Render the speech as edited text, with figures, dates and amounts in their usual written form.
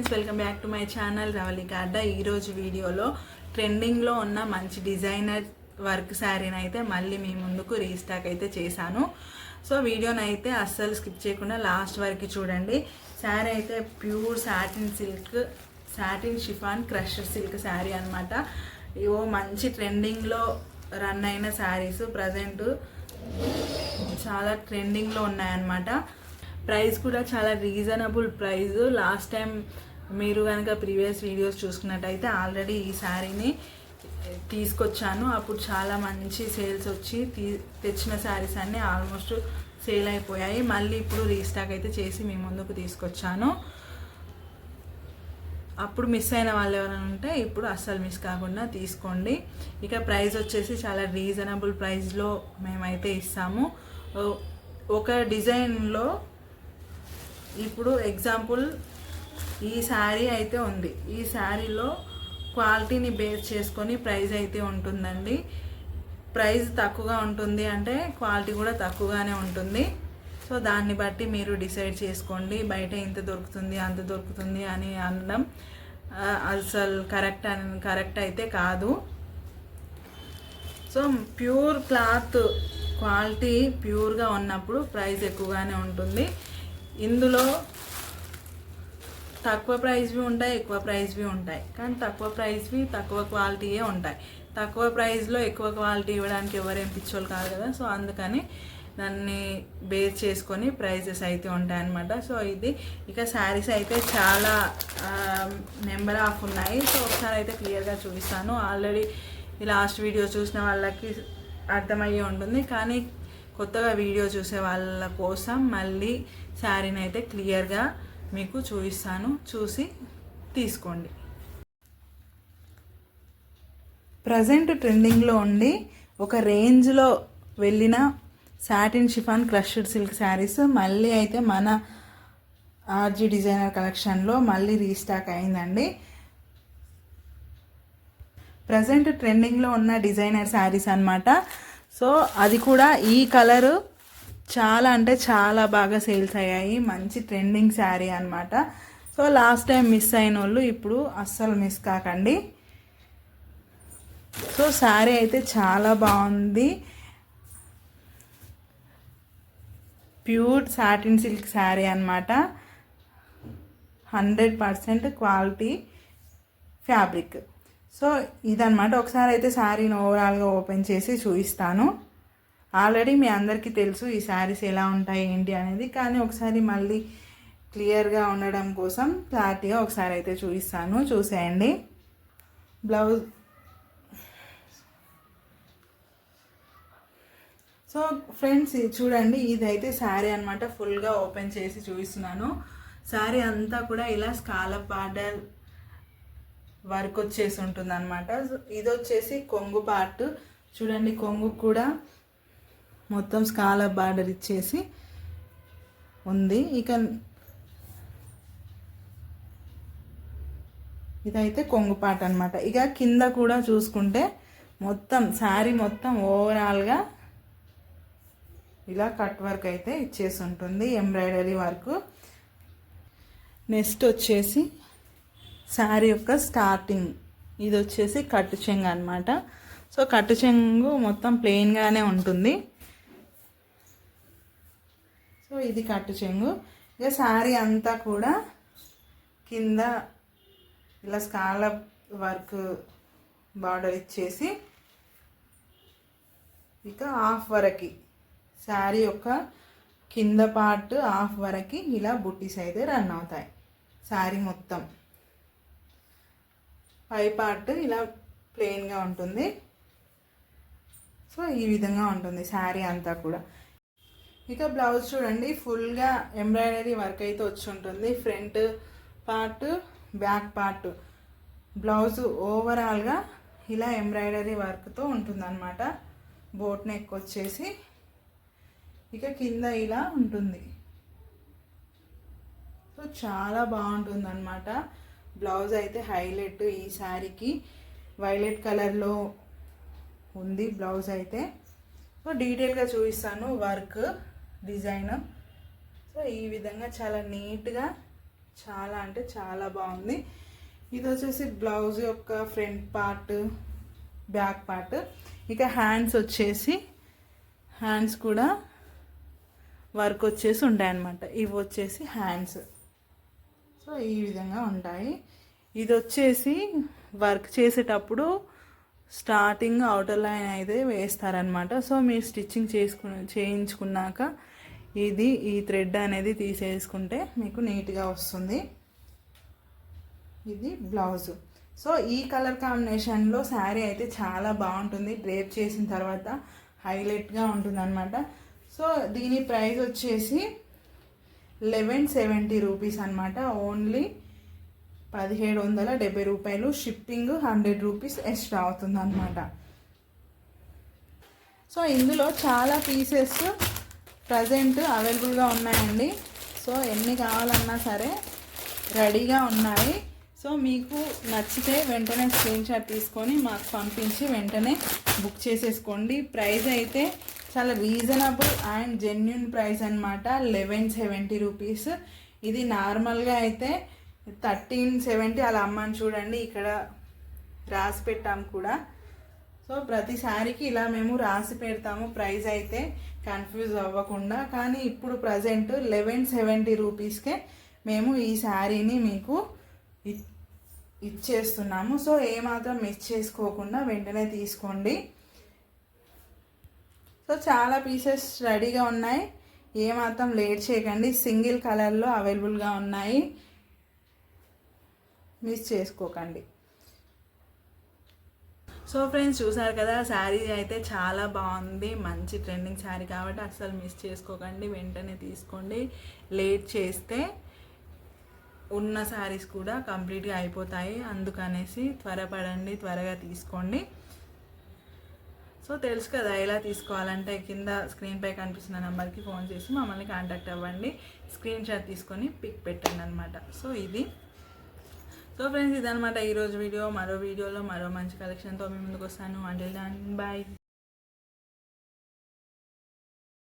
Friends, welcome back to my channel Ravalika అడ్డా. ఈరోజు వీడియోలో ట్రెండింగ్లో ఉన్న మంచి డిజైనర్ వర్క్ శారీని అయితే మళ్ళీ మీ ముందుకు రీస్టాక్ అయితే చేశాను. సో వీడియోని అయితే అస్సలు స్కిప్ చేయకుండా లాస్ట్ వరకు చూడండి. శారీ అయితే pure satin chiffon crush silk sari అనమాట. ఇవో మంచి ట్రెండింగ్లో రన్ అయిన శారీస్ ప్రజెంట్ చాలా ట్రెండింగ్లో ఉన్నాయన్నమాట. ప్రైస్ కూడా చాలా రీజనబుల్ ప్రైస్. లాస్ట్ టైం మీరు కనుక ప్రీవియస్ వీడియోస్ చూసుకున్నట్టయితే ఆల్రెడీ ఈ శారీని తీసుకొచ్చాను. అప్పుడు చాలా మంచి సేల్స్ వచ్చి తెచ్చిన శారీస్ అన్నీ ఆల్మోస్ట్ సేల్ అయిపోయాయి. మళ్ళీ ఇప్పుడు రీస్టాక్ అయితే చేసి మీ ముందుకు తీసుకొచ్చాను. అప్పుడు మిస్ అయిన వాళ్ళు ఎవరైనా ఉంటే ఇప్పుడు అస్సలు మిస్ కాకుండా తీసుకోండి. ఇక ప్రైస్ వచ్చేసి చాలా రీజనబుల్ ప్రైస్లో మేమైతే ఇస్తాము. ఒక డిజైన్లో ఇప్పుడు ఎగ్జాంపుల్ ఈ శారీ అయితే ఉంది. ఈ శారీలో క్వాలిటీని బేస్ చేసుకొని ప్రైస్ అయితే ఉంటుందండి. ప్రైస్ తక్కువగా ఉంటుంది అంటే క్వాలిటీ కూడా తక్కువగానే ఉంటుంది. సో దాన్ని బట్టి మీరు డిసైడ్ చేసుకోండి. బయట ఇంత దొరుకుతుంది అంత దొరుకుతుంది అని అనడం అసలు కరెక్ట్ అయితే కాదు. సో ప్యూర్ క్లాత్ క్వాలిటీ ప్యూర్గా ఉన్నప్పుడు ప్రైస్ ఎక్కువగానే ఉంటుంది. ఇందులో తక్కువ ప్రైస్వి ఉంటాయి, ఎక్కువ ప్రైస్వి ఉంటాయి. కానీ తక్కువ ప్రైస్వి తక్కువ క్వాలిటీయే ఉంటాయి. తక్కువ ప్రైస్లో ఎక్కువ క్వాలిటీ ఇవ్వడానికి ఎవరేం పిచ్చోళ్ళు కాదు కదా. సో అందుకని దాన్ని బేస్ చేసుకొని ప్రైజెస్ అయితే ఉంటాయన్నమాట. సో ఇది ఇక శారీస్ అయితే చాలా నెంబర్ ఆఫ్ ఉన్నాయి. సో ఒకసారి అయితే క్లియర్గా చూపిస్తాను. ఆల్రెడీ ఈ లాస్ట్ వీడియో చూసిన వాళ్ళకి అర్థమయ్యే ఉంటుంది. కానీ కొత్తగా వీడియో చూసే వాళ్ళ కోసం మళ్ళీ శారీని అయితే క్లియర్గా మీకు చూపిస్తాను. చూసి తీసుకోండి. ప్రజెంట్ ట్రెండింగ్లో ఉండి ఒక రేంజ్లో వెళ్ళిన satin chiffon crushed silk saris మళ్ళీ అయితే మన ఆర్జీ డిజైనర్ కలెక్షన్లో మళ్ళీ రీస్టాక్ అయిందండి. ప్రజెంట్ ట్రెండింగ్లో ఉన్న డిజైనర్ శారీస్ అన్నమాట. సో అది కూడా ఈ కలరు చాలా అంటే చాలా బాగా సేల్స్ అయ్యాయి. మంచి ట్రెండింగ్ శారీ అన్నమాట. సో లాస్ట్ టైం మిస్ అయిన వాళ్ళు ఇప్పుడు అస్సలు మిస్ కాకండి. సో శారీ అయితే చాలా బాగుంది. ప్యూర్ సాటిన్ సిల్క్ శారీ అన్నమాట. 100% క్వాలిటీ ఫ్యాబ్రిక్. సో ఇదన్నమాట. ఒకసారి అయితే శారీని ఓవరాల్గా ఓపెన్ చేసి చూపిస్తాను. ఆల్రెడీ మీ అందరికీ తెలుసు ఈ శారీస్ ఎలా ఉంటాయి ఏంటి అనేది. కానీ ఒకసారి మళ్ళీ క్లియర్గా ఉండడం కోసం క్లారిటీగా ఒకసారి అయితే చూపిస్తాను. చూసేయండి. బ్లౌజ్. సో ఫ్రెండ్స్ చూడండి, ఇదైతే శారీ అనమాట. ఫుల్గా ఓపెన్ చేసి చూపిస్తున్నాను. శారీ అంతా కూడా ఇలా స్కాలప్ బార్డర్ వర్క్ వచ్చేసి ఉంటుంది అనమాట. ఇది వచ్చేసి కొంగు పార్ట్. చూడండి, కొంగు కూడా మొత్తం స్కాలప్ బార్డర్ ఇచ్చేసి ఉంది. ఇక ఇదైతే కొంగు పార్ట్ అనమాట. ఇక కింద కూడా చూసుకుంటే మొత్తం శారీ మొత్తం ఓవరాల్గా ఇలా కట్ వర్క్ అయితే ఇచ్చేసి ఉంటుంది, ఎంబ్రాయిడరీ వర్క్. నెక్స్ట్ వచ్చేసి శారీ యొక్క స్టార్టింగ్ ఇది వచ్చేసి కట్టు చెంగు అనమాట. సో కట్టు చెంగు మొత్తం ప్లెయిన్గానే ఉంటుంది. సో ఇది కట్టు చెంగు. ఇక శారీ అంతా కూడా కింద ఇలా స్కాలప్ వర్క్ బార్డర్ ఇచ్చేసి ఇక హాఫ్ వరకు శారీ యొక్క కింద పార్ట్ హాఫ్ వరకు ఇలా బుట్టీస్ అయితే రన్ అవుతాయి. శారీ మొత్తం పై పార్ట్ ఇలా ప్లెయిన్గా ఉంటుంది. సో ఈ విధంగా ఉంటుంది శారీ అంతా కూడా. ఇక బ్లౌజ్ చూడండి, ఫుల్గా ఎంబ్రాయిడరీ వర్క్ అయితే వచ్చి ఉంటుంది. Front part back part blouse ఓవరాల్గా ఇలా ఎంబ్రాయిడరీ వర్క్తో ఉంటుందన్నమాట. బోట్ నెక్ వచ్చేసి ఇక కింద ఇలా ఉంటుంది. సో చాలా బాగుంటుంది అన్నమాట. బ్లౌజ్ అయితే హైలైట్. ఈ శారీకి వైలెట్ కలర్లో ఉంది బ్లౌజ్ అయితే. సో డీటెయిల్గా చూపిస్తాను వర్క్ డిజైన్. సో ఈ విధంగా చాలా నీట్గా చాలా అంటే చాలా బాగుంది. ఇది వచ్చేసి బ్లౌజ్ యొక్క ఫ్రంట్ పార్ట్, బ్యాక్ పార్ట్. ఇక హ్యాండ్స్ వచ్చేసి హ్యాండ్స్ కూడా వర్క్ వచ్చేసి ఉంటాయన్నమాట. ఇవి వచ్చేసి హ్యాండ్స్. సో ఈ విధంగా ఉంటాయి. ఇది వచ్చేసి వర్క్ చేసేటప్పుడు స్టార్టింగ్ అవుటర్ లైన్ అయితే వేస్తారనమాట. సో మీరు స్టిచ్చింగ్ చేయించుకున్నాక ఈ థ్రెడ్ అనేది తీసేసుకుంటే మీకు నీట్గా వస్తుంది. ఇది బ్లౌజ్. సో ఈ కలర్ కాంబినేషన్లో శారీ అయితే చాలా బాగుంటుంది. డ్రేప్ చేసిన తర్వాత హైలైట్గా ఉంటుంది అనమాట. సో దీని ప్రైస్ వచ్చేసి 1170 రూపీస్ అనమాట. ఓన్లీ 1770 రూపాయలు. షిప్పింగ్ 100 రూపీస్ ఎక్స్ట్రా అవుతుంది అనమాట. సో ఇందులో చాలా పీసెస్ ప్రజెంట్ అవైలబుల్గా ఉన్నాయండి. సో ఎన్ని కావాలన్నా సరే రెడీగా ఉన్నాయి. సో మీకు నచ్చితే వెంటనే స్క్రీన్ షాట్ తీసుకొని మాకు పంపించి వెంటనే బుక్ చేసేసుకోండి. ప్రైస్ అయితే చాలా రీజనబుల్ అండ్ జెన్యున్ ప్రైస్ అనమాట. 1170 రూపీస్. ఇది నార్మల్గా అయితే 1370 అలా అమ్మని చూడండి. ఇక్కడ రాసి పెట్టాము కూడా. సో ప్రతి శారీకి ఇలా మేము రాసి పెడతాము ప్రైస్ అయితే, కన్ఫ్యూజ్ అవ్వకుండా. కానీ ఇప్పుడు ప్రజెంట్ 1170 రూపీస్కే మేము ఈ శారీని మీకు ఇచ్చేస్తున్నాము. సో ఏమాత్రం మిస్ చేసుకోకుండా వెంటనే తీసుకోండి. సో చాలా పీసెస్ రెడీగా ఉన్నాయి. ఏమాత్రం లేట్ చేయకండి. సింగిల్ కలర్లో అవైలబుల్గా ఉన్నాయి. మిస్ చేసుకోకండి. సో ఫ్రెండ్స్ చూసారు కదా, శారీ అయితే చాలా బాగుంది. మంచి ట్రెండింగ్ శారీ కాబట్టి అస్సలు మిస్ చేసుకోకండి. వెంటనే తీసుకోండి. లేట్ చేస్తే ఉన్న శారీస్ కూడా కంప్లీట్గా అయిపోతాయి. అందుకనేసి త్వరపడండి, త్వరగా తీసుకోండి. సో తెలుసు కదా ఎలా తీసుకోవాలంటే, కింద స్క్రీన్పై కనిపిస్తున్న నెంబర్కి ఫోన్ చేసి మమ్మల్ని కాంటాక్ట్ అవ్వండి. స్క్రీన్ షాట్ తీసుకొని పిక్ పెట్టండి అనమాట. సో ఇది. సో ఫ్రెండ్స్ ఇదనమాట ఈరోజు వీడియో. మరో వీడియోలో మరో మంచి కలెక్షన్తో మీ ముందుకు వస్తాను. Until then bye.